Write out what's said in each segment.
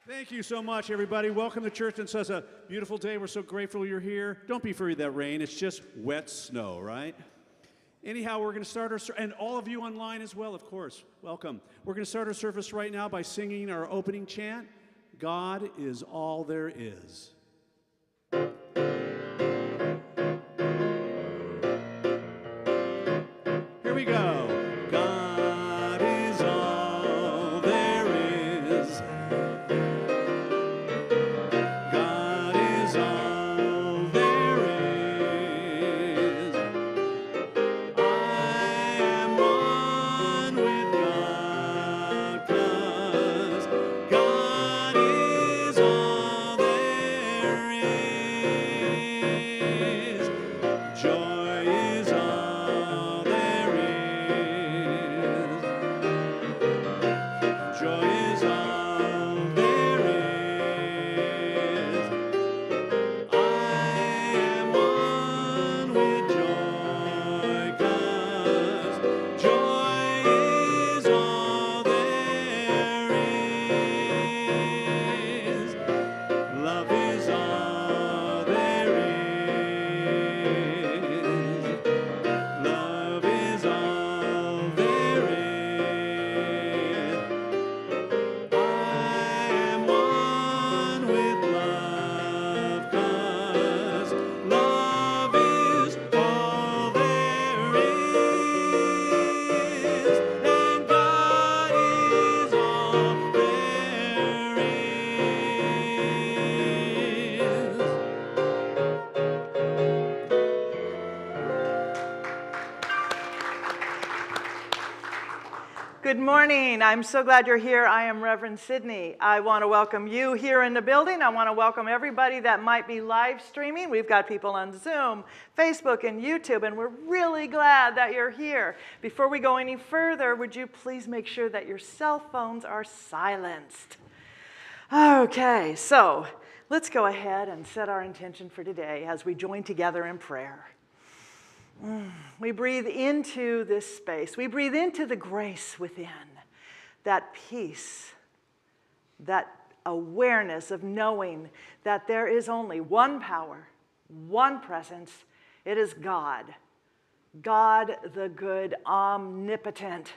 Thank you so much, everybody. Welcome to church on such a beautiful day. We're so grateful you're here. Don't be afraid of that rain. It's just wet snow, right? Anyhow, we're going to start our and all of you online as well, of course. Welcome. We're going to start our service right now by singing our opening chant, God is all there is. Here we go. God is all there is. God is all there is. I am one with God, 'cause God is all there is. Joy is all there is. Joy is all there is. I am one with joy, 'cause joy is all there is. Love is all there is. Love is all there is. I am one with love, 'cause love is all there is, and God is all there is. Good morning. I'm so glad you're here. I am Reverend Sydney. I want to welcome you here in the building. I want to welcome everybody that might be live streaming. We've got people on Zoom, Facebook, and YouTube, and we're really glad that you're here. Before we go any further, would you please make sure that your cell phones are silenced? Okay, so let's go ahead and set our intention for today as we join together in prayer. We breathe into this space. We breathe into the grace within, that peace, that awareness of knowing that there is only one power, one presence. It is God, God the good, omnipotent,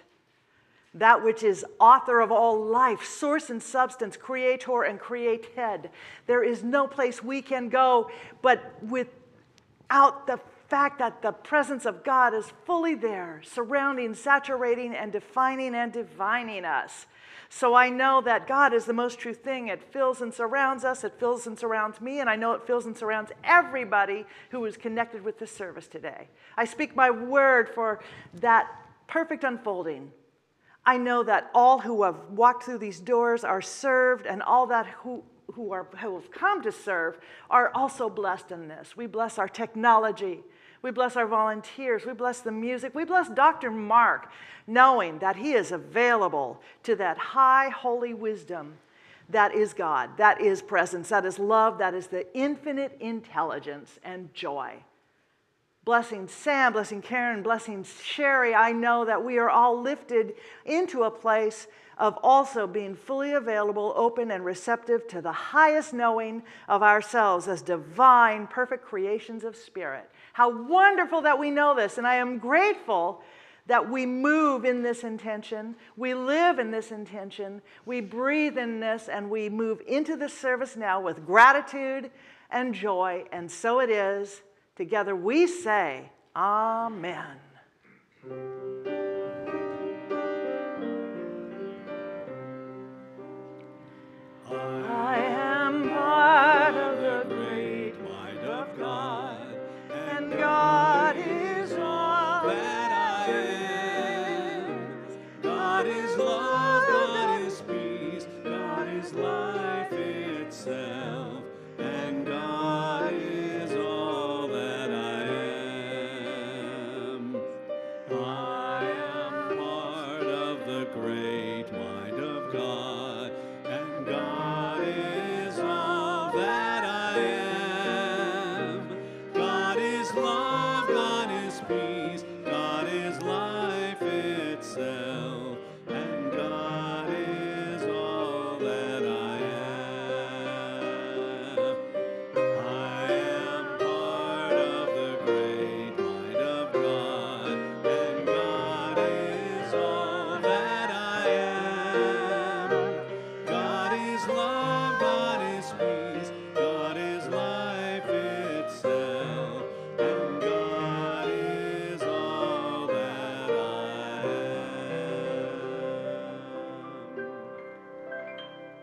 that which is author of all life, source and substance, creator and created. There is no place we can go but without the fact that the presence of God is fully there, surrounding, saturating, and defining and divining us. So I know that God is the most true thing. It fills and surrounds us. It fills and surrounds me, and I know it fills and surrounds everybody who is connected with this service today. I speak my word for that perfect unfolding. I know that all who have walked through these doors are served, and all that who have come to serve are also blessed in this. We bless our technology. We bless our volunteers. We bless the music. We bless Dr. Mark, knowing that he is available to that high, holy wisdom that is God, that is presence, that is love, that is the infinite intelligence and joy. Blessing Sam, blessing Karen, blessing Sherry. I know that we are all lifted into a place of also being fully available, open, and receptive to the highest knowing of ourselves as divine, perfect creations of spirit. How wonderful that we know this, and I am grateful that we move in this intention, we live in this intention, we breathe in this, and we move into this service now with gratitude and joy, and so it is. Together we say, Amen. I am part of the great mind of God, and God is all that I am. God is love, God is peace, God is life itself, and God is all that I am. I am part of the great mind of God, and God is all that I am. God is love, God is peace, God is life itself, and God is all that I am. is love, God is peace, God is life itself, and God is all that I am.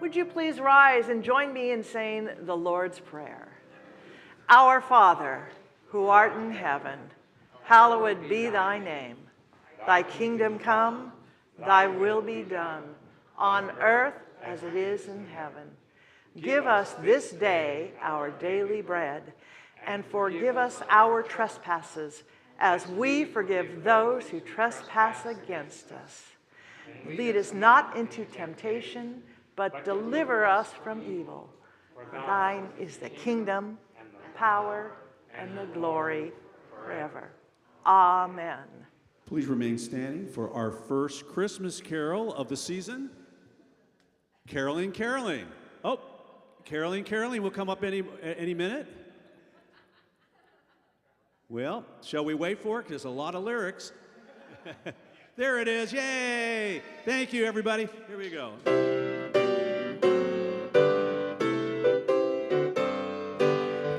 Would you please rise and join me in saying the Lord's Prayer? Our Father, who art in heaven, hallowed be thy name. Thy kingdom come, thy will be done, on earth as it is in heaven. Give us this day our daily bread, and forgive us our trespasses, as we forgive those who trespass against us. Lead us not into temptation, but deliver us from evil. For thine is the kingdom, power, and the glory forever. Amen. Please remain standing for our first Christmas carol of the season. Caroling, caroling. Oh, caroling, caroling will come up any minute. Well, shall we wait for it? There's a lot of lyrics. There it is. Yay! Thank you, everybody. Here we go.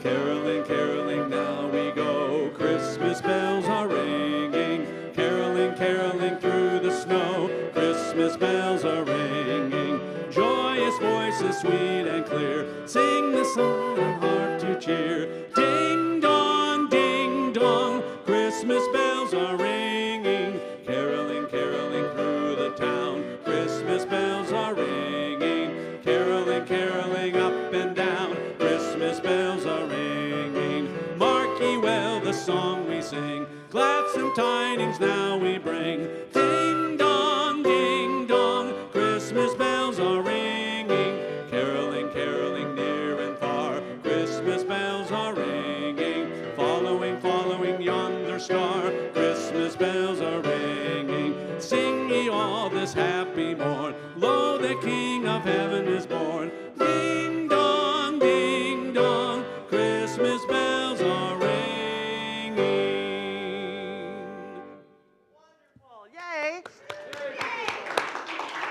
Caroling, caroling, now we go. Christmas bells are ringing. Caroling, caroling through the snow. Christmas bells are ringing. Joyous voices, sweet and clear. Sing the song of heart to cheer. Ding dong, ding dong. Christmas bells are ringing. Caroling, caroling through the town. Christmas bells are ringing. Caroling, caroling up and down. Christmas bells are ringing. Mark ye well the song we sing. Gladsome tidings now we bring. Ding dong, ding dong. Christmas bells are ringing. Caroling, caroling near and far. Christmas bells are ringing. Following, following yonder star. Christmas bells are ringing. Sing ye all this happy morn. Lo, the King of heaven is born. Ding dong, ding dong. Christmas bells are ringing. Wonderful. Yay.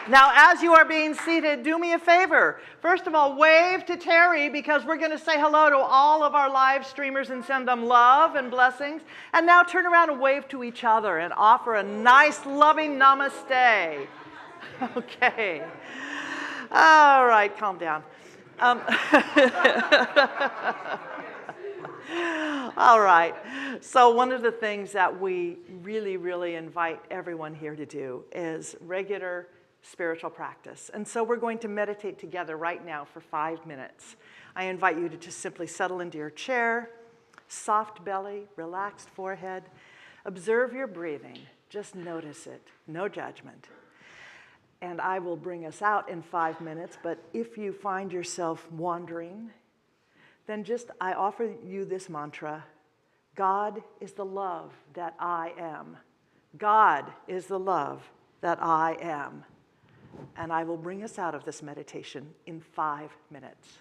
Now, as you are being seated, do me a favor. First of all, wave to Terry, because we're going to say hello to all of our live streamers and send them love and blessings. And now turn around and wave to each other and offer a nice, loving namaste. Okay. All right, calm down. All right. So one of the things that we really, really invite everyone here to do is regular spiritual practice. And so we're going to meditate together right now for 5 minutes. I invite you to just simply settle into your chair, soft belly, relaxed forehead. Observe your breathing. Just notice it. No judgment. And I will bring us out in 5 minutes, but if you find yourself wandering, then I offer you this mantra: God is the love that I am. God is the love that I am. And I will bring us out of this meditation in 5 minutes.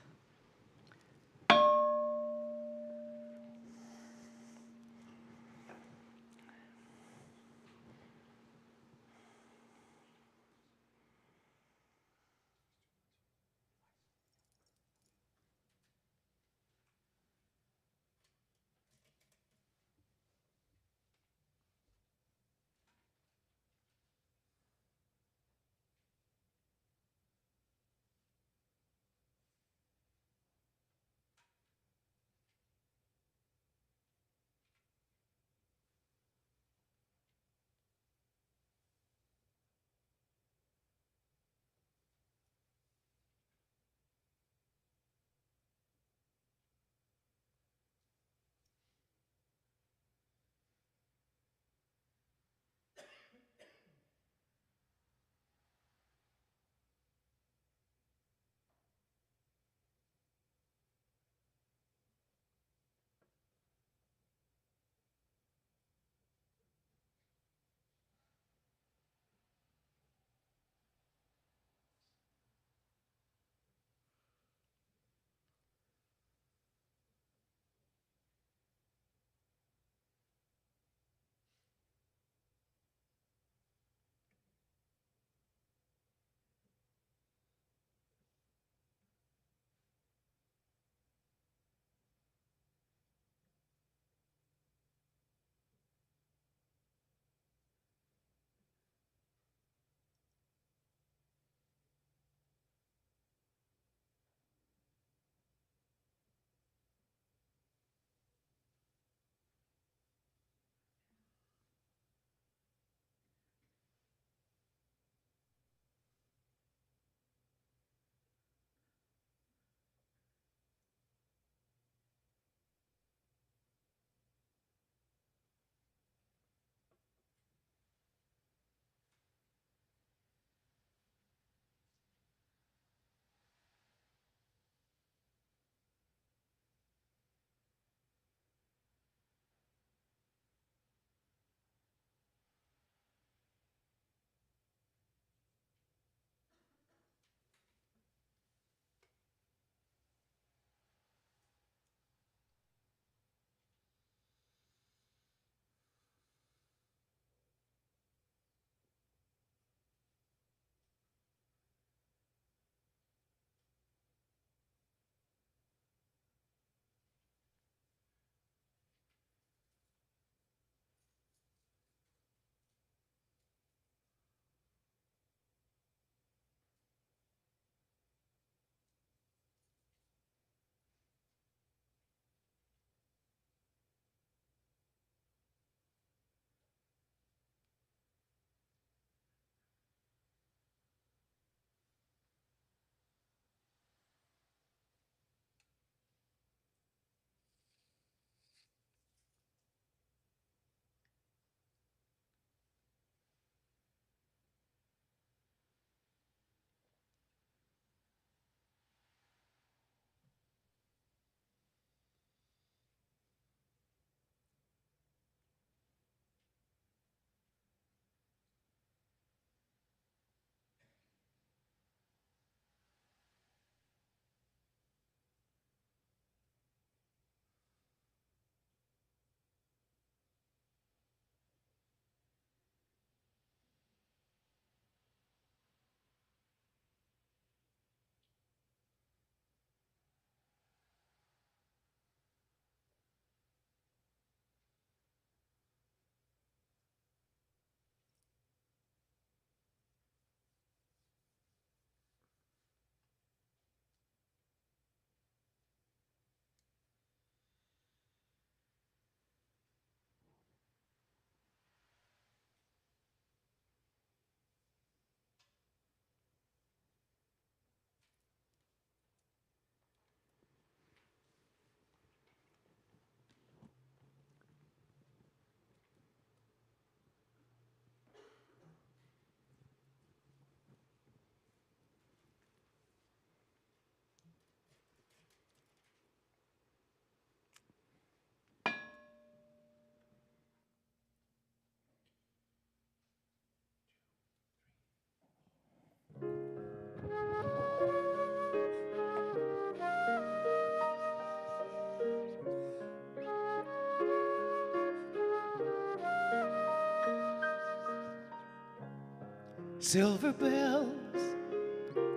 silver bells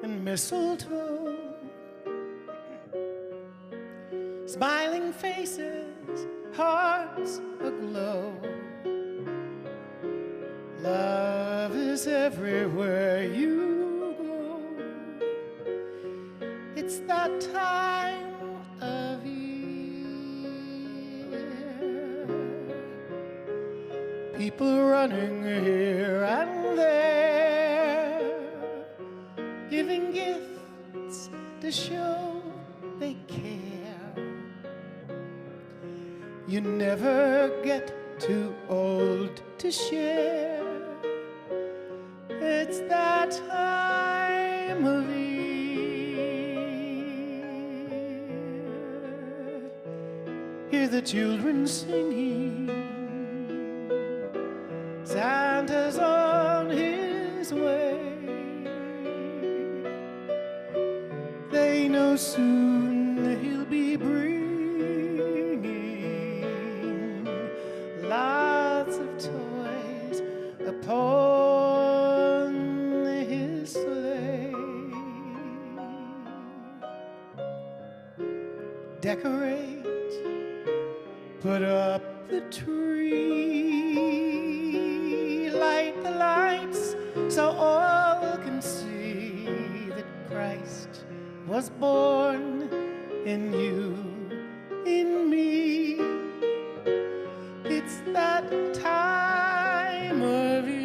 and mistletoe, smiling faces, hearts aglow. Love is everywhere you go. It's that time of year. People running here and there, giving gifts to show they care. You never get too old to share. It's that time of year. Hear the children singing. Santa's on his way. They know soon he'll be bringing lots of toys upon his sleigh. Decorate, put up the tree, light the lights so all can see that Christ was born in you, in me. It's that time of year.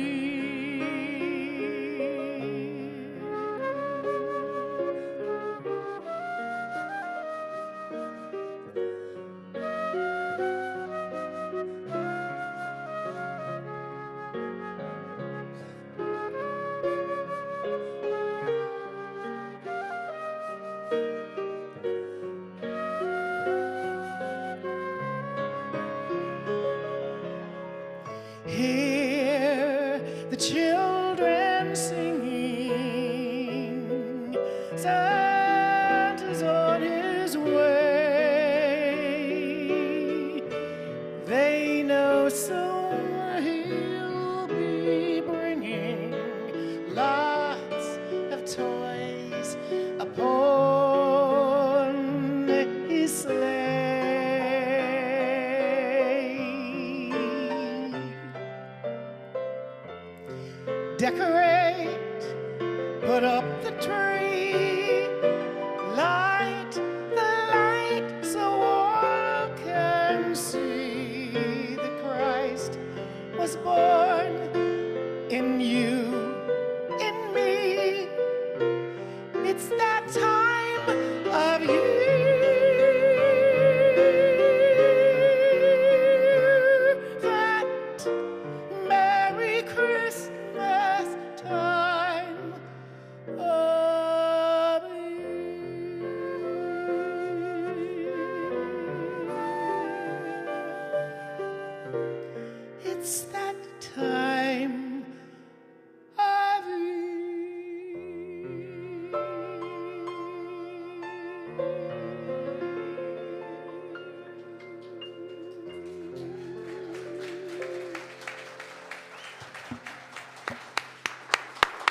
Hear the children singing. Santa's on his way. They know soon he'll be bringing lots of toys upon his sleigh. Decorate, put up the tree, light the light so all can see that Christ was born in you, in me. It's that time of year, that Merry Christmas time of year. It's that time of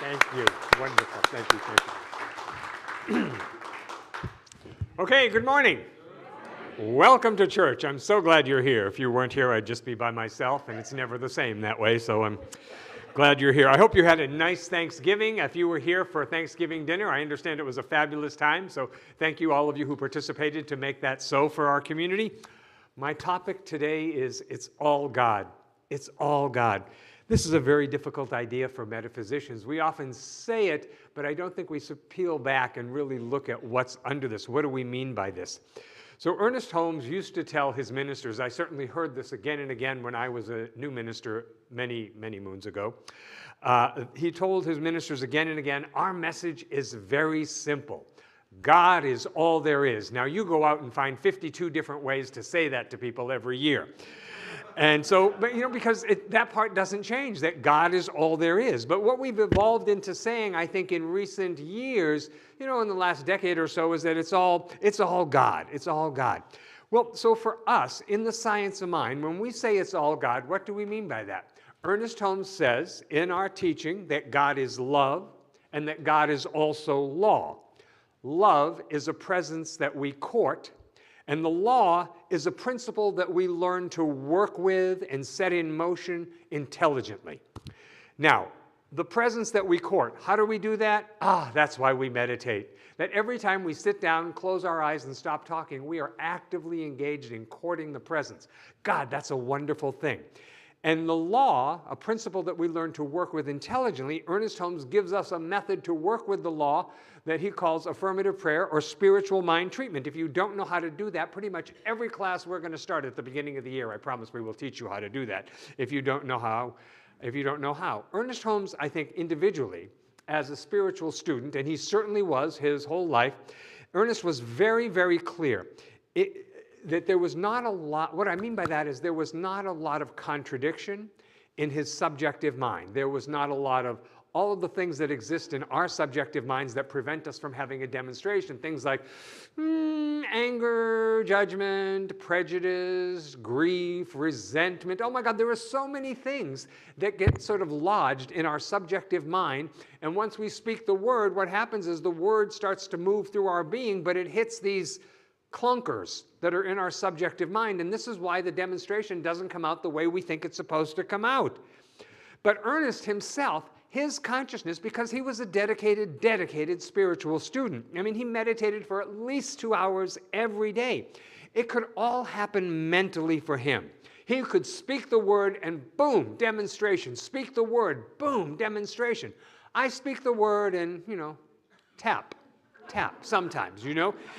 Thank you. Wonderful. Thank you. Thank you. Okay, good morning. Welcome to church. I'm so glad you're here. If you weren't here, I'd just be by myself, and it's never the same that way, so I'm glad you're here. I hope you had a nice Thanksgiving. If you were here for Thanksgiving dinner, I understand it was a fabulous time, so thank you all of you who participated to make that so for our community. My topic today is it's all God. It's all God. This is a very difficult idea for metaphysicians. We often say it, but I don't think we peel back and really look at what's under this. What do we mean by this? So Ernest Holmes used to tell his ministers, I certainly heard this again and again when I was a new minister many, many moons ago. He told his ministers again and again, our message is very simple. God is all there is. Now you go out and find 52 different ways to say that to people every year. And so, but because that part doesn't change, that God is all there is. But what we've evolved into saying, I think, in recent years, in the last decade or so, is that it's all God. It's all God. Well, so for us, in the science of mind, when we say it's all God, what do we mean by that? Ernest Holmes says in our teaching that God is love and that God is also law. Love is a presence that we court, and the law is a principle that we learn to work with and set in motion intelligently. Now, the presence that we court, how do we do that? That's why we meditate. That every time we sit down, close our eyes, and stop talking, we are actively engaged in courting the presence. God, that's a wonderful thing. And the law, a principle that we learn to work with intelligently, Ernest Holmes gives us a method to work with the law that he calls affirmative prayer or spiritual mind treatment. If you don't know how to do that, pretty much every class we're going to start at the beginning of the year, I promise we will teach you how to do that if you don't know how. Ernest Holmes, I think individually, as a spiritual student, and he certainly was his whole life, Ernest was very, very clear that there was not a lot, what I mean by that is there was not a lot of contradiction in his subjective mind. There was not a lot of all of the things that exist in our subjective minds that prevent us from having a demonstration. Things like anger, judgment, prejudice, grief, resentment. Oh my God, there are so many things that get sort of lodged in our subjective mind. And once we speak the word, what happens is the word starts to move through our being, but it hits these clunkers that are in our subjective mind. And this is why the demonstration doesn't come out the way we think it's supposed to come out. But Ernest himself, his consciousness, because he was a dedicated spiritual student. I mean, he meditated for at least 2 hours every day. It could all happen mentally for him. He could speak the word and boom, demonstration. Speak the word, boom, demonstration. I speak the word and, tap sometimes,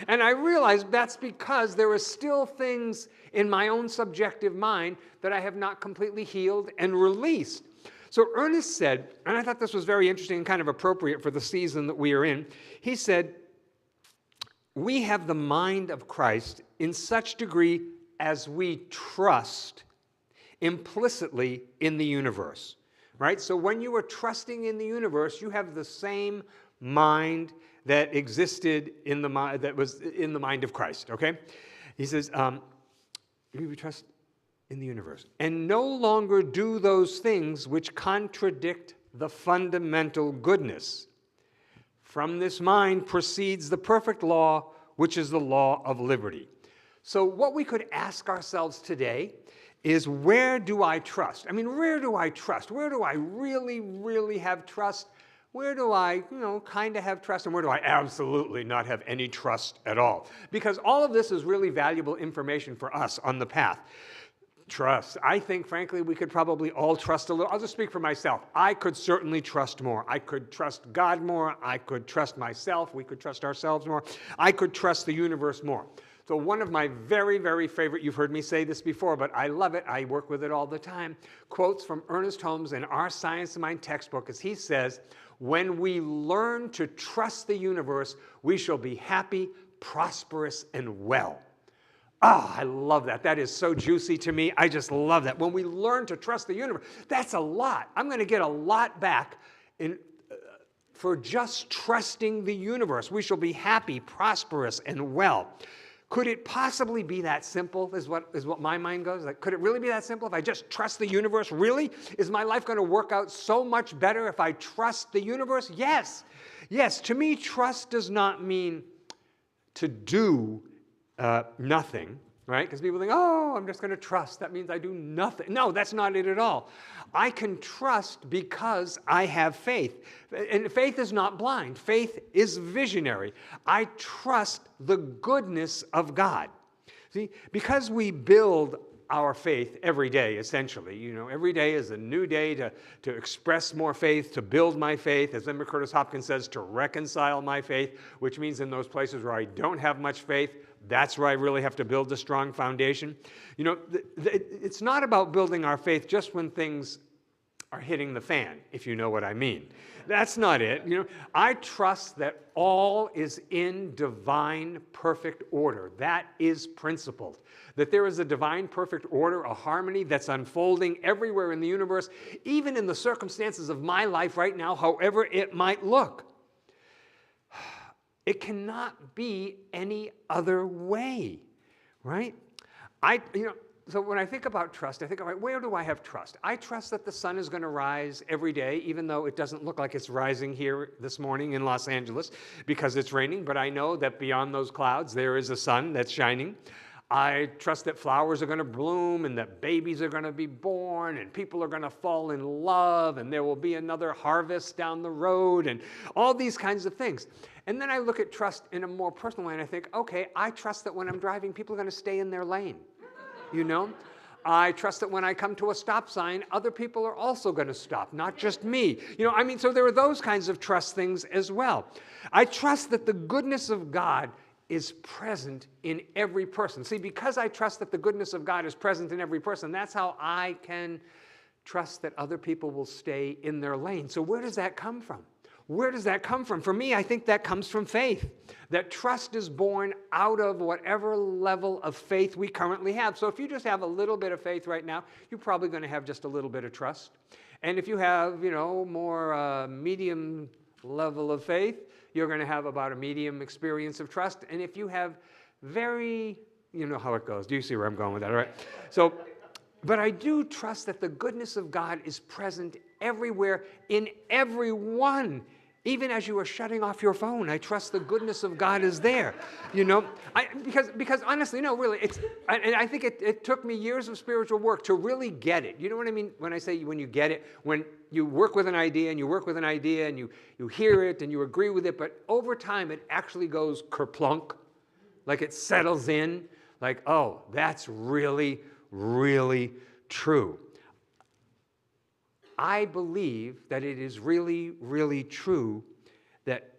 And I realize that's because there are still things in my own subjective mind that I have not completely healed and released. So Ernest said, and I thought this was very interesting and kind of appropriate for the season that we are in, he said, we have the mind of Christ in such degree as we trust implicitly in the universe, right? So when you are trusting in the universe, you have the same mind that existed in the mind, that was in the mind of Christ, okay? He says, we trust in the universe, and no longer do those things which contradict the fundamental goodness. From this mind proceeds the perfect law, which is the law of liberty. So what we could ask ourselves today is, where do I trust? I mean, where do I trust? Where do I really, really have trust? Where do I, kind of have trust, and where do I absolutely not have any trust at all? Because all of this is really valuable information for us on the path. Trust. I think, frankly, we could probably all trust a little. I'll just speak for myself. I could certainly trust more. I could trust God more. I could trust myself. We could trust ourselves more. I could trust the universe more. So one of my very, very favorite, you've heard me say this before, but I love it, I work with it all the time, quotes from Ernest Holmes in our Science of Mind textbook, as he says, when we learn to trust the universe, we shall be happy, prosperous, and well. I love that. That is so juicy to me. I just love that. When we learn to trust the universe, that's a lot. I'm going to get a lot back for just trusting the universe. We shall be happy, prosperous, and well. Could it possibly be that simple, is what my mind goes? Like, could it really be that simple? If I just trust the universe, really? Is my life going to work out so much better if I trust the universe? Yes. Yes, to me, trust does not mean to do nothing, right? Because people think, I'm just going to trust. That means I do nothing. No, that's not it at all. I can trust because I have faith. And faith is not blind. Faith is visionary. I trust the goodness of God. See, because we build our faith every day, essentially. Every day is a new day to express more faith, to build my faith, as Emma Curtis Hopkins says, to reconcile my faith, which means in those places where I don't have much faith, that's where I really have to build a strong foundation. It's not about building our faith just when things are hitting the fan, if you know what I mean. That's not it. I trust that all is in divine perfect order. That is principled. That there is a divine perfect order, a harmony that's unfolding everywhere in the universe, even in the circumstances of my life right now, however it might look. It cannot be any other way, right? when I think about trust, I think, all right, where do I have trust? I trust that the sun is going to rise every day, even though it doesn't look like it's rising here this morning in Los Angeles because it's raining, but I know that beyond those clouds there is a sun that's shining. I trust that flowers are going to bloom and that babies are going to be born and people are going to fall in love and there will be another harvest down the road and all these kinds of things. And then I look at trust in a more personal way and I think, okay, I trust that when I'm driving, people are going to stay in their lane. You know? I trust that when I come to a stop sign, other people are also going to stop, not just me. You know, I mean, so there are those kinds of trust things as well. I trust that the goodness of God is present in every person. See, because I trust that the goodness of God is present in every person, that's how I can trust that other people will stay in their lane. So where does that come from? Where does that come from? For me, I think that comes from faith. That trust is born out of whatever level of faith we currently have. So if you just have a little bit of faith right now, you're probably going to have just a little bit of trust. And if you have, you know, more medium level of faith, you're going to have about a medium experience of trust. And if you have very, you know how it goes. Do you see where I'm going with that? All right. So, but I do trust that the goodness of God is present everywhere in everyone. Even as you are shutting off your phone, I trust the goodness of God is there. You know, because honestly, no, really, and I think it took me years of spiritual work to really get it. You know what I mean when I say when you get it? When you work with an idea and you work with an idea and you hear it and you agree with it, but over time it actually goes kerplunk, like it settles in, like, oh, that's really, really true. I believe that it is really, really true that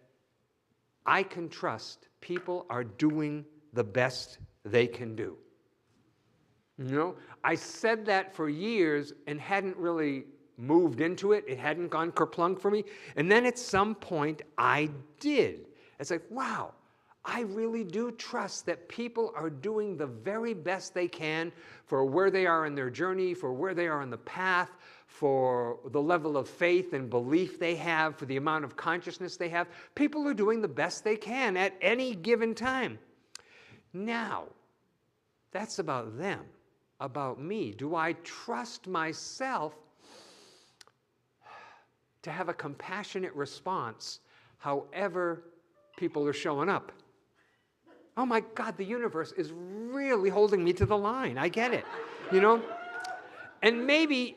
I can trust people are doing the best they can do. You know, I said that for years and hadn't really moved into it. It hadn't gone kerplunk for me. And then at some point I did. It's like, wow, I really do trust that people are doing the very best they can for where they are in their journey, for where they are on the path, for the level of faith and belief they have, for the amount of consciousness they have. People are doing the best they can at any given time. Now, that's about them. About me. Do I trust myself to have a compassionate response however people are showing up? Oh my God, the universe is really holding me to the line. I get it, you know? And maybe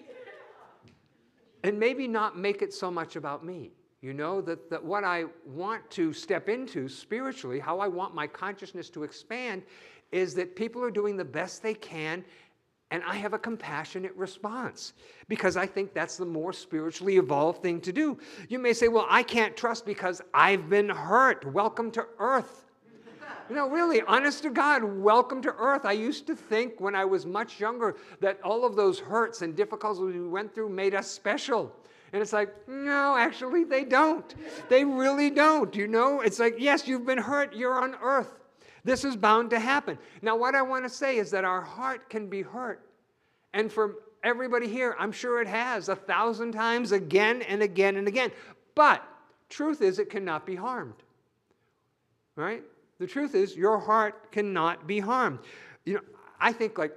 not make it so much about me. You know, that what I want to step into spiritually, how I want my consciousness to expand, is that people are doing the best they can, and I have a compassionate response, because I think that's the more spiritually evolved thing to do. You may say, well, I can't trust because I've been hurt. Welcome to earth. You know, really, honest to God, welcome to earth. I used to think when I was much younger that all of those hurts and difficulties we went through made us special. And it's like, no, actually, they don't. They really don't, you know? It's like, yes, you've been hurt. You're on earth. This is bound to happen. Now, what I want to say is that our heart can be hurt. And for everybody here, I'm sure it has 1,000 times again and again and again. But truth is, it cannot be harmed. Right? The truth is, your heart cannot be harmed. You know, I think like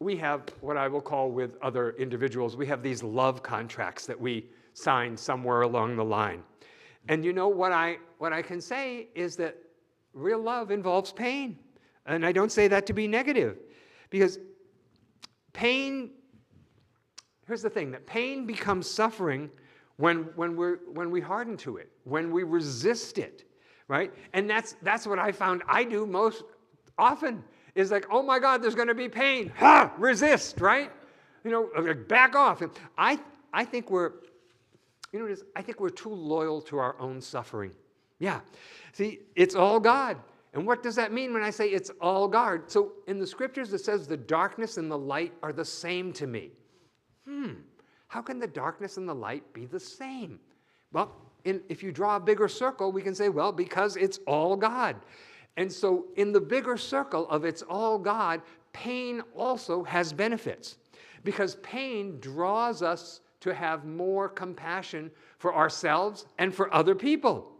we have what I will call with other individuals, we have these love contracts that we sign somewhere along the line. And you know what I can say is that real love involves pain. And I don't say that to be negative, because pain, here's the thing, that pain becomes suffering when we harden to it, when we resist it. Right? And that's what I found I do most often, is like, oh my God, there's going to be pain. Ha! Resist, right? You know, back off. I think we're, you know, I think we're too loyal to our own suffering. Yeah. See, it's all God. And what does that mean when I say it's all God? So in the scriptures it says the darkness and the light are the same to me. How can the darkness and the light be the same? Well, if you draw a bigger circle, we can say, well, because it's all God. And so in the bigger circle of it's all God, pain also has benefits, because pain draws us to have more compassion for ourselves and for other people.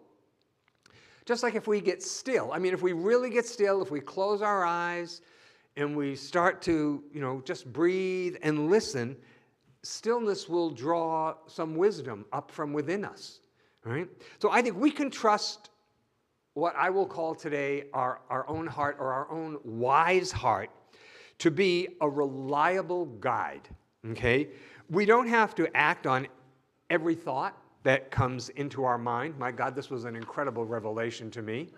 Just like if we get still. I mean, if we really get still, if we close our eyes, and we start to, just breathe and listen, stillness will draw some wisdom up from within us, right? So I think we can trust what I will call today our own heart, or our own wise heart, to be a reliable guide, okay? We don't have to act on every thought that comes into our mind. My God, this was an incredible revelation to me.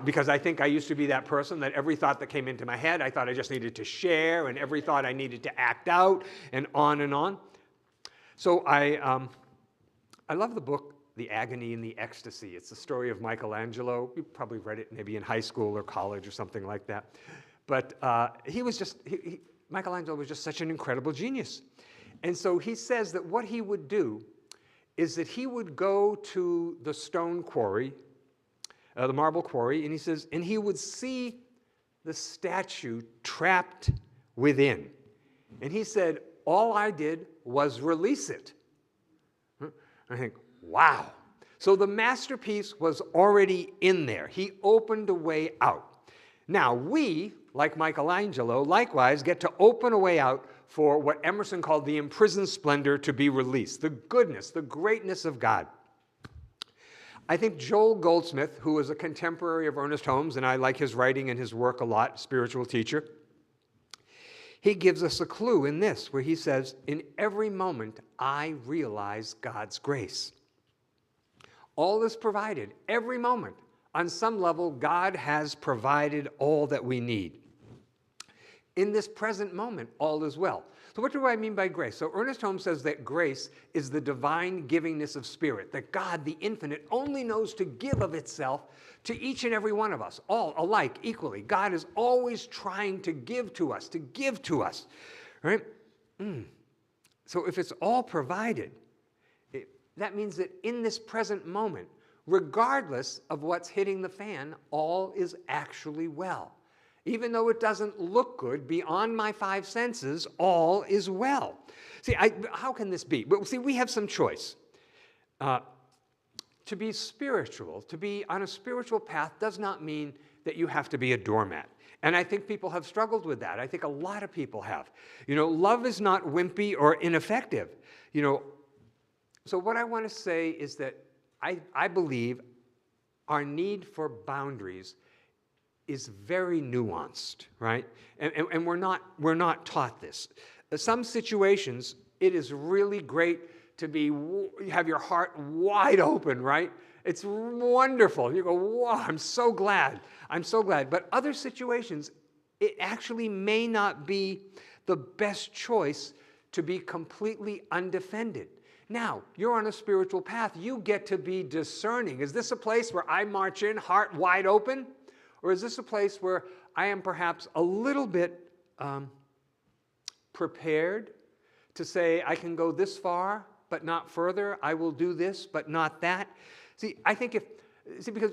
Because I think I used to be that person that every thought that came into my head, I thought I just needed to share, and every thought I needed to act out, and on and on. So I love the book, The Agony and the Ecstasy. It's the story of Michelangelo. You probably read it maybe in high school or college or something like that. But Michelangelo was just such an incredible genius. And so he says that what he would do is that he would go to the stone quarry, the marble quarry, and he says, and he would see the statue trapped within. And he said, all I did was release it. I think, wow. So the masterpiece was already in there. He opened a way out. Now we, like Michelangelo, likewise get to open a way out for what Emerson called the imprisoned splendor to be released, the goodness, the greatness of God. I think Joel Goldsmith, who was a contemporary of Ernest Holmes, and I like his writing and his work a lot, spiritual teacher, he gives us a clue in this, where he says, in every moment, I realize God's grace. All is provided, every moment. On some level, God has provided all that we need. In this present moment, all is well. So what do I mean by grace? So Ernest Holmes says that grace is the divine givingness of spirit, that God, the infinite, only knows to give of itself to each and every one of us, all alike, equally. God is always trying to give to us, right? So if it's all provided, that means that in this present moment, regardless of what's hitting the fan, all is actually well. Even though it doesn't look good, beyond my five senses, all is well. See, how can this be? Well, see, we have some choice. To be spiritual, to be on a spiritual path, does not mean that you have to be a doormat. And I think people have struggled with that. I think a lot of people have. Love is not wimpy or ineffective. So what I want to say is that I believe our need for boundaries is very nuanced, right? And we're not taught this. Some situations, it is really great to have your heart wide open, right? It's wonderful. You go, wow, I'm so glad. But other situations, it actually may not be the best choice to be completely undefended. Now, you're on a spiritual path. You get to be discerning. Is this a place where I march in, heart wide open? Or is this a place where I am perhaps a little bit prepared to say, I can go this far, but not further. I will do this, but not that. See, I think because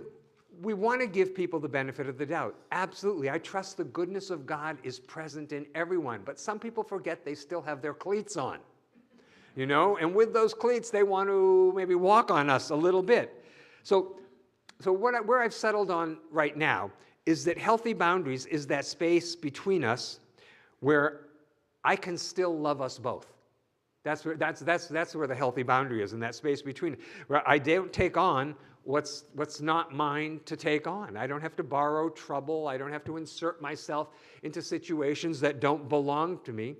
we want to give people the benefit of the doubt. Absolutely. I trust the goodness of God is present in everyone. But some people forget they still have their cleats on. And with those cleats, they want to maybe walk on us a little bit. So where I've settled on right now is that healthy boundaries is that space between us where I can still love us both. That's where the healthy boundary is, in that space between, where I don't take on what's not mine to take on. I don't have to borrow trouble. I don't have to insert myself into situations that don't belong to me.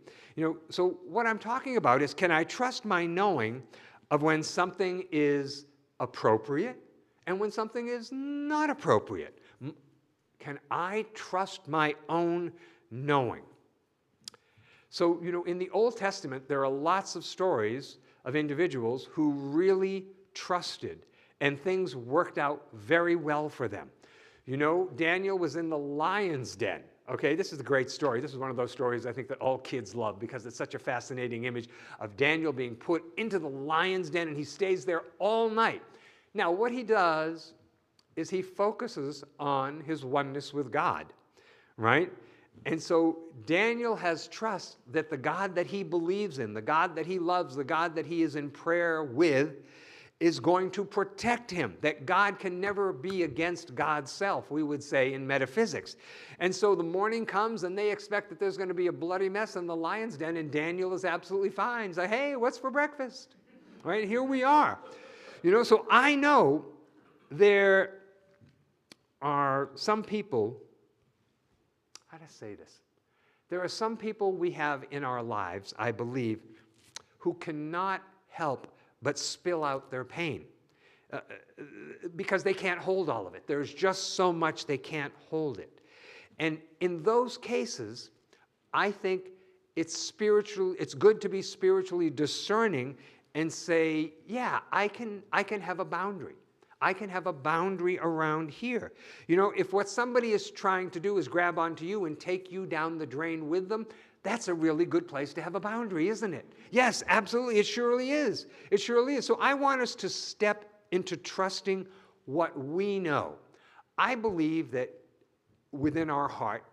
So what I'm talking about is, can I trust my knowing of when something is appropriate and when something is not appropriate? Can I trust my own knowing? So, in the Old Testament, there are lots of stories of individuals who really trusted, and things worked out very well for them. Daniel was in the lion's den. Okay, this is a great story. This is one of those stories I think that all kids love, because it's such a fascinating image of Daniel being put into the lion's den, and he stays there all night. Now, what he does is he focuses on his oneness with God, right? And so Daniel has trust that the God that he believes in, the God that he loves, the God that he is in prayer with, is going to protect him, that God can never be against God's self, we would say in metaphysics. And so the morning comes and they expect that there's going to be a bloody mess in the lion's den, and Daniel is absolutely fine. He's like, hey, what's for breakfast? Right, here we are. You know, so I know there are some people, how to say this? There are some people we have in our lives, I believe, who cannot help but spill out their pain because they can't hold all of it. There's just so much they can't hold it. And in those cases, I think it's good to be spiritually discerning and say, yeah, I can have a boundary. I can have a boundary around here. You know, if what somebody is trying to do is grab onto you and take you down the drain with them, that's a really good place to have a boundary, isn't it? Yes, absolutely, it surely is. It surely is. So I want us to step into trusting what we know. I believe that within our heart,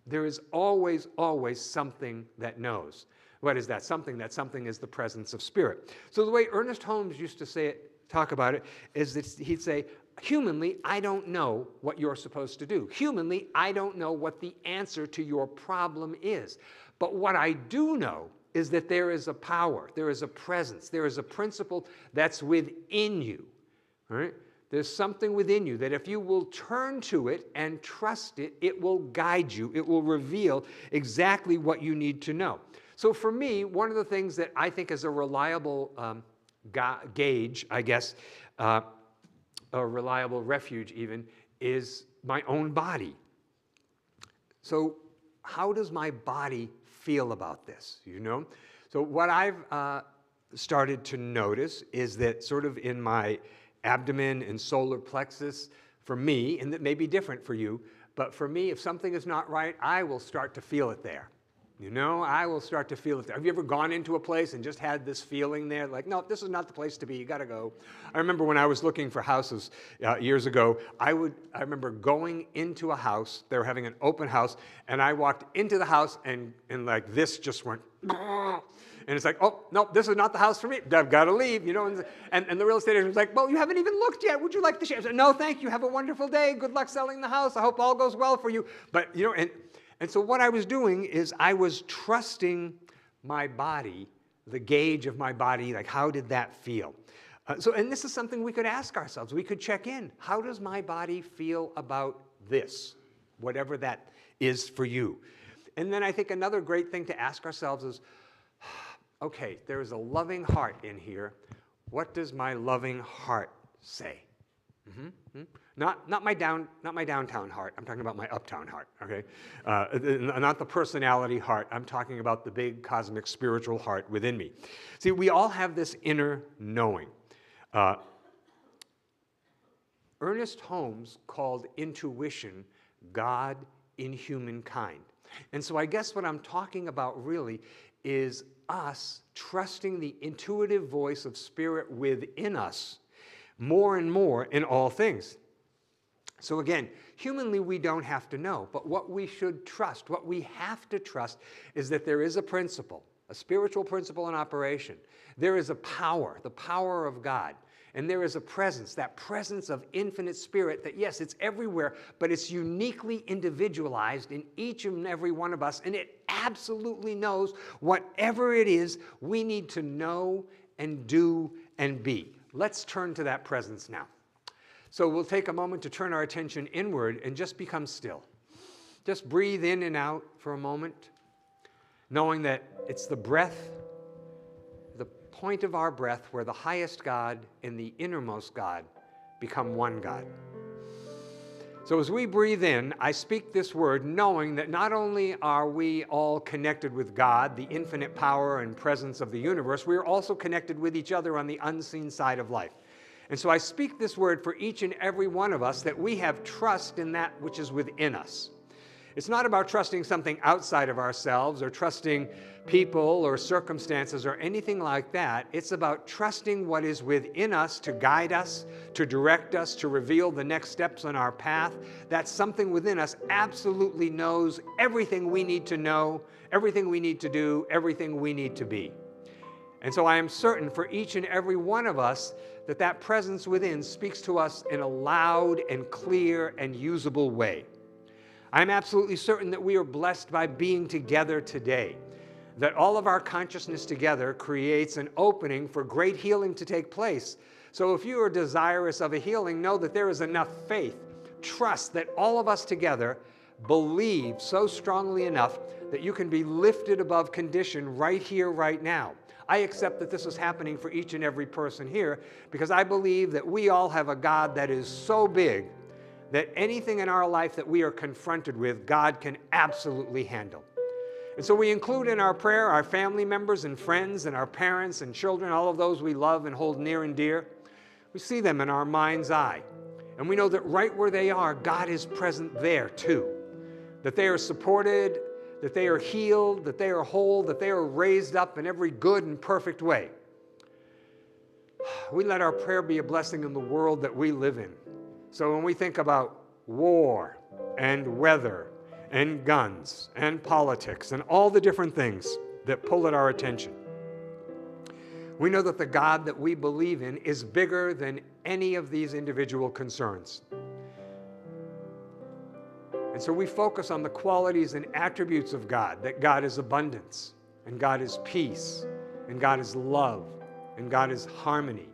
there is always, always something that knows. What is that? That something is the presence of spirit. So the way Ernest Holmes used to talk about it, is that he'd say, humanly, I don't know what you're supposed to do. Humanly, I don't know what the answer to your problem is. But what I do know is that there is a power, there is a presence, there is a principle that's within you. All right? There's something within you that if you will turn to it and trust it, it will guide you. It will reveal exactly what you need to know. So for me, one of the things that I think is a reliable gauge, I guess, a reliable refuge even, is my own body. So how does my body feel about this, you know? So what I've started to notice is that sort of in my abdomen and solar plexus, for me, and that may be different for you, but for me, if something is not right, I will start to feel it there. You know, I will start to feel it there. Have you ever gone into a place and just had this feeling there, like, no, this is not the place to be, you gotta go? I remember when I was looking for houses years ago, I remember going into a house, they were having an open house, and I walked into the house and like this just went, and it's like, oh, no, this is not the house for me, I've gotta leave, you know, and the real estate agent was like, well, you haven't even looked yet, would you like to share? I said, no, thank you, have a wonderful day, good luck selling the house, I hope all goes well for you. But, you know, and so what I was doing is I was trusting my body, the gauge of my body, like how did that feel? And this is something we could ask ourselves. We could check in. How does my body feel about this? Whatever that is for you. And then I think another great thing to ask ourselves is, okay, there is a loving heart in here. What does my loving heart say? Not my downtown heart. I'm talking about my uptown heart, okay? Not the personality heart. I'm talking about the big cosmic spiritual heart within me. See, we all have this inner knowing. Ernest Holmes called intuition God in humankind. And so I guess what I'm talking about really is us trusting the intuitive voice of spirit within us more and more in all things. So again, humanly we don't have to know, but what we should trust, what we have to trust is that there is a principle, a spiritual principle in operation. There is a power, the power of God, and there is a presence, that presence of infinite spirit that yes, it's everywhere, but it's uniquely individualized in each and every one of us, and it absolutely knows whatever it is we need to know and do and be. Let's turn to that presence now. So we'll take a moment to turn our attention inward and just become still. Just breathe in and out for a moment, knowing that it's the breath, the point of our breath where the highest God and the innermost God become one God. So as we breathe in, I speak this word knowing that not only are we all connected with God, the infinite power and presence of the universe, we are also connected with each other on the unseen side of life. And so I speak this word for each and every one of us that we have trust in that which is within us. It's not about trusting something outside of ourselves or trusting people or circumstances or anything like that. It's about trusting what is within us to guide us, to direct us, to reveal the next steps on our path. That something within us absolutely knows everything we need to know, everything we need to do, everything we need to be. And so I am certain for each and every one of us that that presence within speaks to us in a loud and clear and usable way. I'm absolutely certain that we are blessed by being together today, that all of our consciousness together creates an opening for great healing to take place. So if you are desirous of a healing, know that there is enough faith, trust that all of us together believe so strongly enough that you can be lifted above condition right here, right now. I accept that this is happening for each and every person here because I believe that we all have a God that is so big that anything in our life that we are confronted with, God can absolutely handle. And so we include in our prayer our family members and friends and our parents and children, all of those we love and hold near and dear. We see them in our mind's eye. And we know that right where they are, God is present there too. That they are supported, that they are healed, that they are whole, that they are raised up in every good and perfect way. We let our prayer be a blessing in the world that we live in. So when we think about war and weather and guns and politics and all the different things that pull at our attention, we know that the God that we believe in is bigger than any of these individual concerns. And so we focus on the qualities and attributes of God, that God is abundance, and God is peace, and God is love, and God is harmony,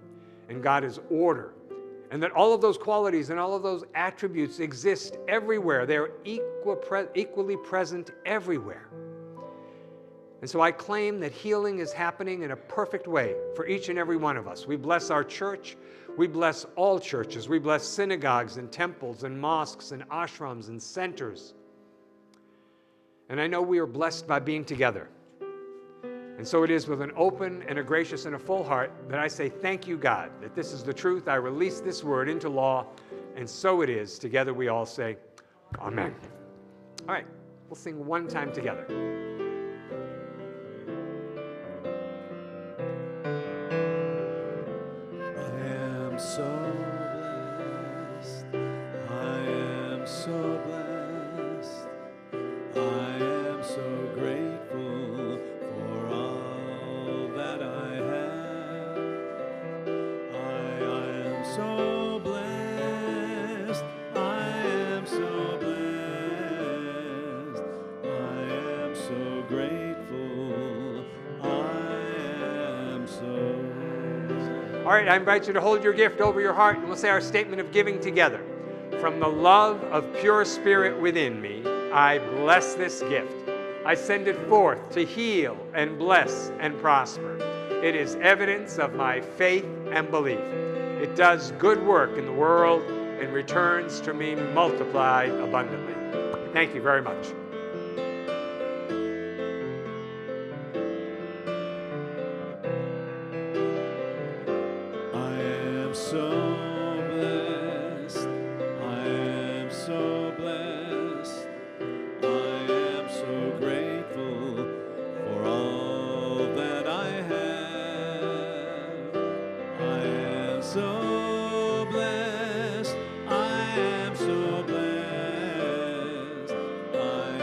and God is order, and that all of those qualities and all of those attributes exist everywhere. They're equally present everywhere. And so I claim that healing is happening in a perfect way for each and every one of us. We bless our church. We bless all churches. We bless synagogues and temples and mosques and ashrams and centers. And I know we are blessed by being together. And so it is with an open and a gracious and a full heart that I say, thank you, God, that this is the truth. I release this word into law, and so it is. Together we all say, Amen. All right, we'll sing one time together. So blessed, I am so blessed, I am so grateful for all that I have. I am so blessed, I am so blessed, I am so grateful, I am so. All right, I invite you to hold your gift over your heart, and we'll say our statement of giving together. From the love of pure spirit within me, I bless this gift. I send it forth to heal and bless and prosper. It is evidence of my faith and belief. It does good work in the world and returns to me multiplied abundantly. Thank you very much. So blessed, I am so blessed, I am so grateful for all that I have. I am so blessed, I am so blessed, I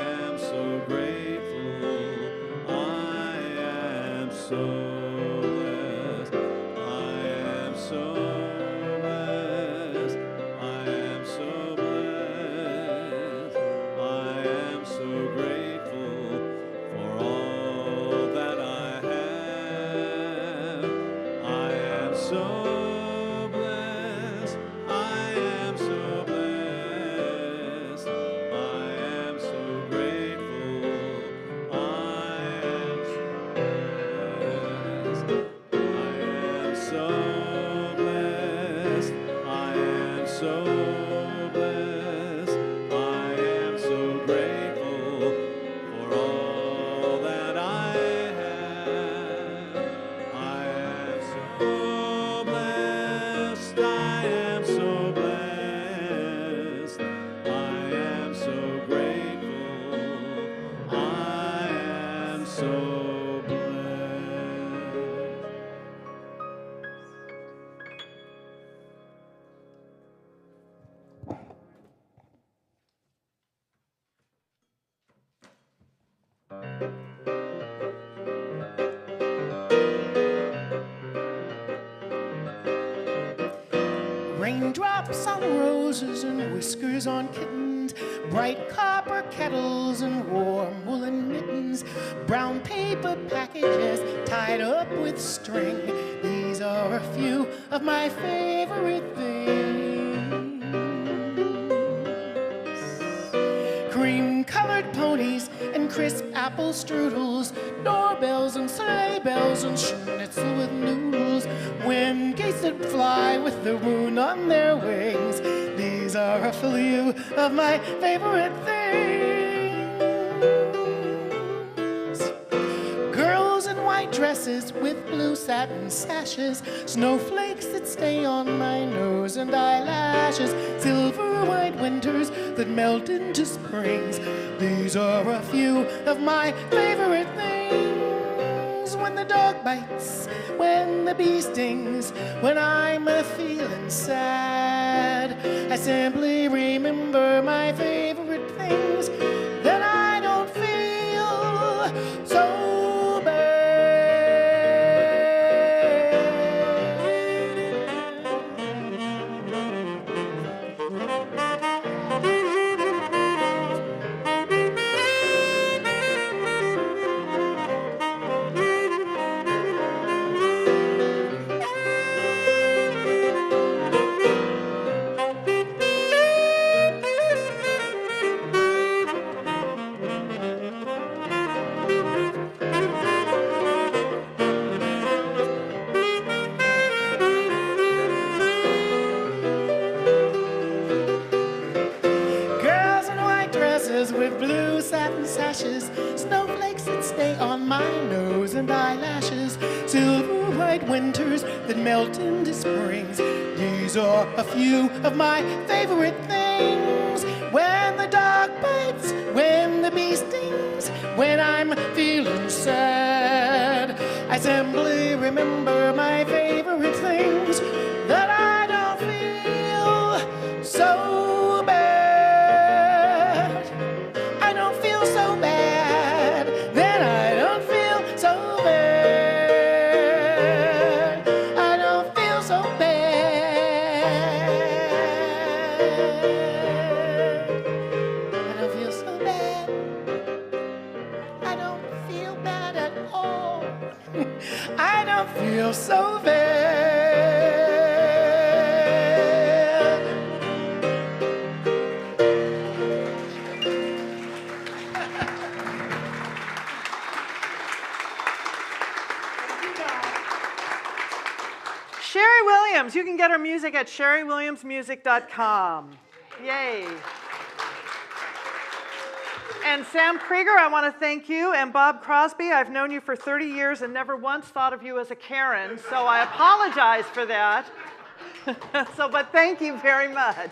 whiskers on kittens, bright copper kettles and warm woolen mittens, brown paper packages tied up with string. These are a few of my favorite things. Cream-colored ponies and crisp apple strudels, doorbells and sleigh bells and schnitzel with noodles, wind geese that fly with the moon on their wings. These are a few of my favorite things. Girls in white dresses with blue satin sashes, snowflakes that stay on my nose and eyelashes, silver white winters that melt into springs. These are a few of my favorite things. When the dog bites, when the bee stings, when I'm feeling sad, I simply remember my favorite things. Then I don't feel so bad. Girls in white dresses with blue satin sashes, snowflakes that stay on my nose and eyelashes, silver white winters that melt into springs. These are a few of my favorite things. When the dog bites, when the bee stings, when I'm feeling sad, I simply remember my favorite things. That I don't feel so bad. I don't feel so bad. Then I don't feel so bad. I don't feel so bad. I don't feel so bad. I don't feel bad at all. I don't feel so bad. Sherry Williams, you can get her music at sherrywilliamsmusic.com. Yay. And Sam Krieger, I want to thank you. And Bob Crosby, I've known you for 30 years and never once thought of you as a Karen, so I apologize for that. But thank you very much.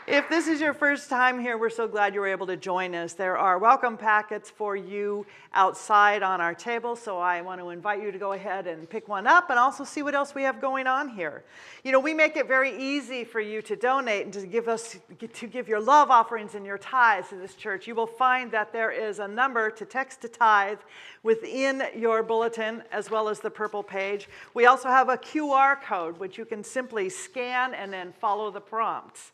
If this is your first time here, we're so glad you were able to join us. There are welcome packets for you outside on our table, so I want to invite you to go ahead and pick one up and also see what else we have going on here. You know, we make it very easy for you to donate and to give your love offerings and your tithes to this church. You will find that there is a number to text to tithe within your bulletin as well as the purple page. We also have a QR code which you can simply scan and then follow the prompts.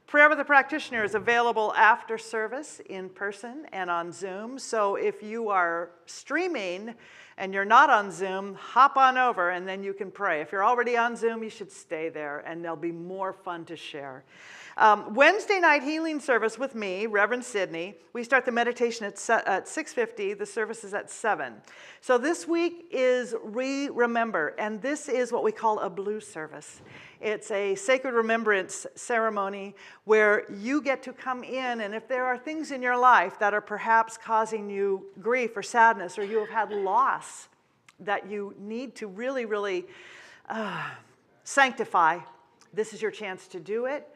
Prayer with a Practitioner is available after service in person and on Zoom. So if you are streaming and you're not on Zoom, hop on over and then you can pray. If you're already on Zoom, you should stay there and there'll be more fun to share. Wednesday night healing service with me, Reverend Sidney. We start the meditation at 6:50. The service is at 7. So this week is Remember, and this is what we call a blue service. It's a sacred remembrance ceremony where you get to come in, and if there are things in your life that are perhaps causing you grief or sadness, or you have had loss that you need to really, really sanctify, this is your chance to do it.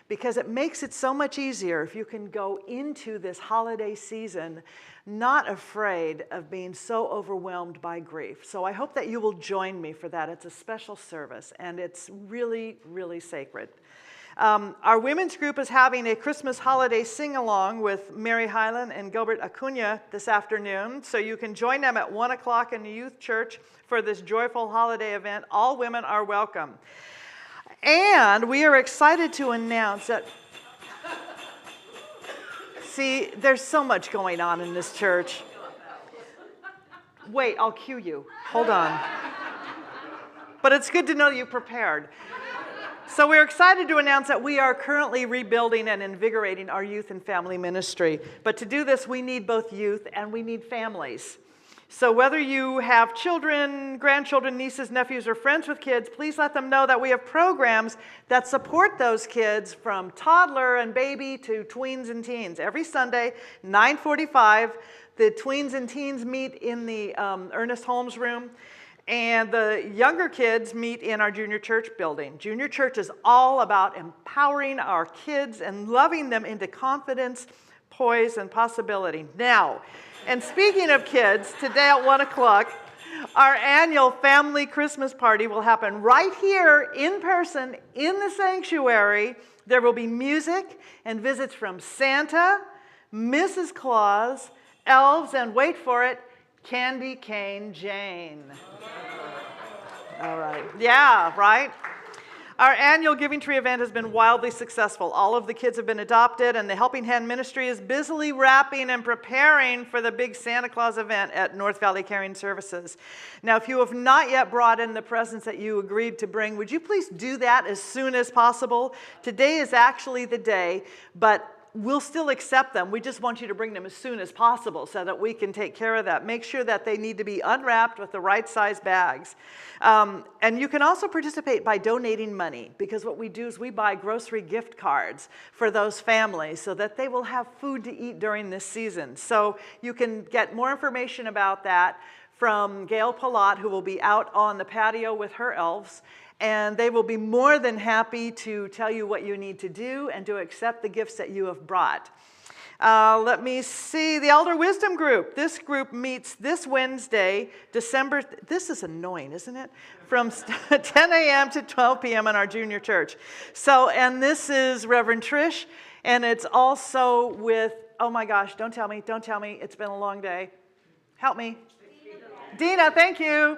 Because it makes it so much easier if you can go into this holiday season not afraid of being so overwhelmed by grief. So I hope that you will join me for that. It's a special service, and it's really, really sacred. Our women's group is having a Christmas holiday sing-along with Mary Hyland and Gilbert Acuna this afternoon. So you can join them at 1 o'clock in the youth church for this joyful holiday event. All women are welcome. And we are excited to announce that, see, there's so much going on in this church. Wait, I'll cue you. Hold on. But it's good to know you prepared. So we're excited to announce that we are currently rebuilding and invigorating our youth and family ministry. But to do this, we need both youth and we need families. So whether you have children, grandchildren, nieces, nephews, or friends with kids, please let them know that we have programs that support those kids from toddler and baby to tweens and teens. Every Sunday, 9:45, the tweens and teens meet in the Ernest Holmes room, and the younger kids meet in our junior church building. Junior church is all about empowering our kids and loving them into confidence, poise, and possibility. Now, and speaking of kids, today at 1 o'clock, our annual family Christmas party will happen right here in person in the sanctuary. There will be music and visits from Santa, Mrs. Claus, elves, and wait for it, Candy Cane Jane. All right. Yeah, right? Our annual Giving Tree event has been wildly successful. All of the kids have been adopted, and the Helping Hand Ministry is busily wrapping and preparing for the big Santa Claus event at North Valley Caring Services. Now, if you have not yet brought in the presents that you agreed to bring, would you please do that as soon as possible? Today is actually the day, but we'll still accept them. We just want you to bring them as soon as possible so that we can take care of that. Make sure that they need to be unwrapped with the right size bags. And you can also participate by donating money, because what we do is we buy grocery gift cards for those families so that they will have food to eat during this season. So you can get more information about that from Gail Palat, who will be out on the patio with her elves. And they will be more than happy to tell you what you need to do and to accept the gifts that you have brought. Let me see, the Elder Wisdom Group. This group meets this Wednesday, December, this is annoying, isn't it? From 10 a.m. to 12 p.m. in our junior church. So, and this is Reverend Trish, and it's also with, oh my gosh, don't tell me, it's been a long day. Help me. Dina, thank you.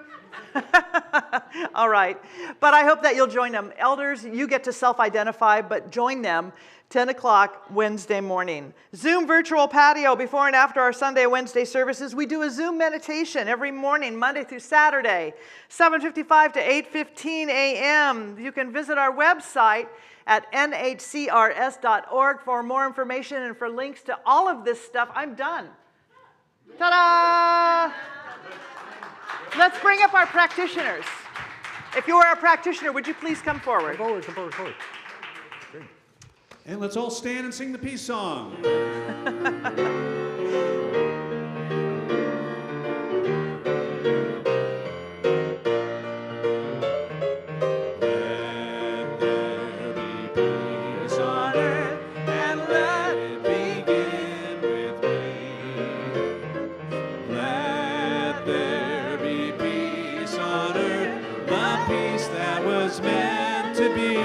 All right. But I hope that you'll join them. Elders, you get to self-identify, but join them 10 o'clock Wednesday morning. Zoom virtual patio before and after our Sunday and Wednesday services. We do a Zoom meditation every morning, Monday through Saturday, 7:55 to 8:15 a.m. You can visit our website at nhcrs.org for more information and for links to all of this stuff. I'm done. Ta-da! Let's bring up our practitioners. If you are a practitioner, would you please come forward? Come forward. Good. And let's all stand and sing the peace song. Meant to be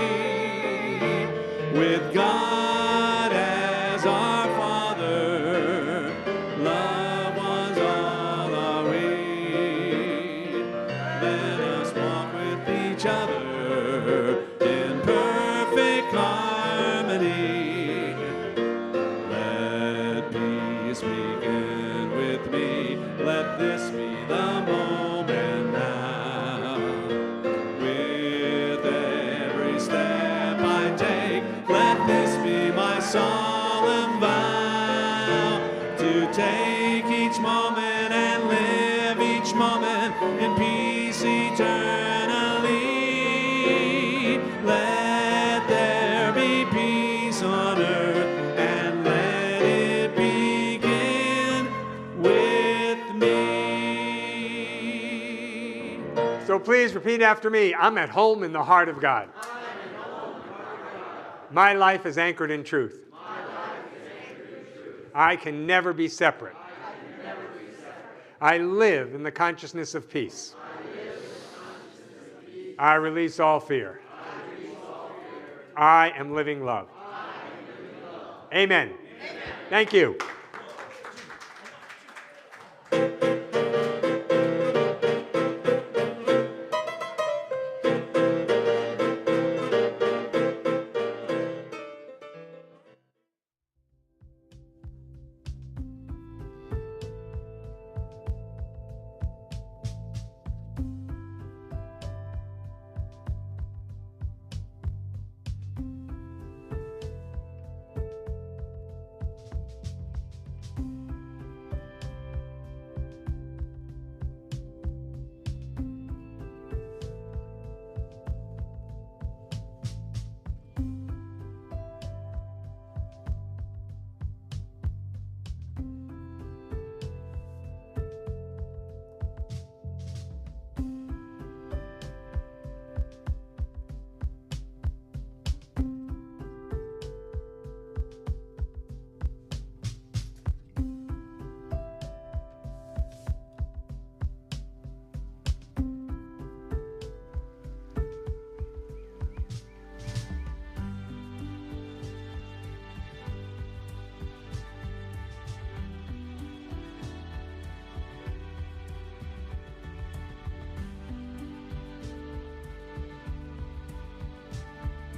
with God as our Father. Love was all our way. Let us walk with each other in perfect harmony. Let peace begin with me. Let this be the moment now. Let this be my solemn vow to take each moment and live each moment in peace eternally. Let there be peace on earth and let it begin with me. So please repeat after me. I'm at home in the heart of God. My life is anchored in truth. I can never be separate. I live in the consciousness of peace. I release all fear. I am living love. Amen. Thank you.